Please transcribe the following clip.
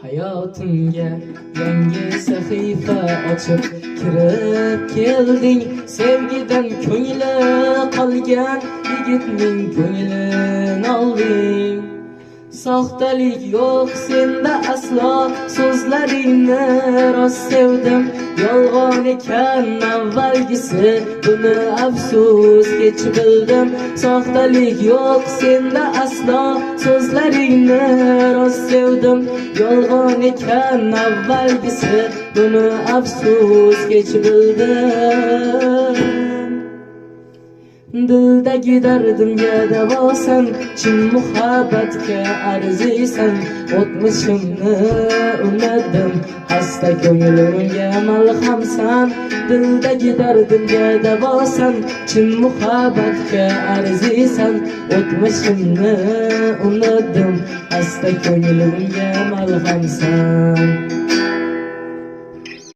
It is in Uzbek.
Hayotimga yangi sahifa ochib kirib kelding. Sevgidan ko'ngli qolgan yigitning ko'nglini olding. Soxtalik yo'q senda aslo, so'zlaringni rost sevdim. Yolg'on ekan avvalgisi, buni afsus kech bildim. Soxtalik yo'q senda aslo, so'zlaringni rost sevdim. Yolg'on ekan avvalgisi, buni afsus kech bildim. Dildagi dardimga davosan, chin muhabbatga arziysan. O'tmishimni unutdim, xasta ko'nglimga malhamsan. Dildagi dardimga davosan, chin muhabbatga arziysan. O'tmishimni unutdim, xasta ko'nglimga malhamsan.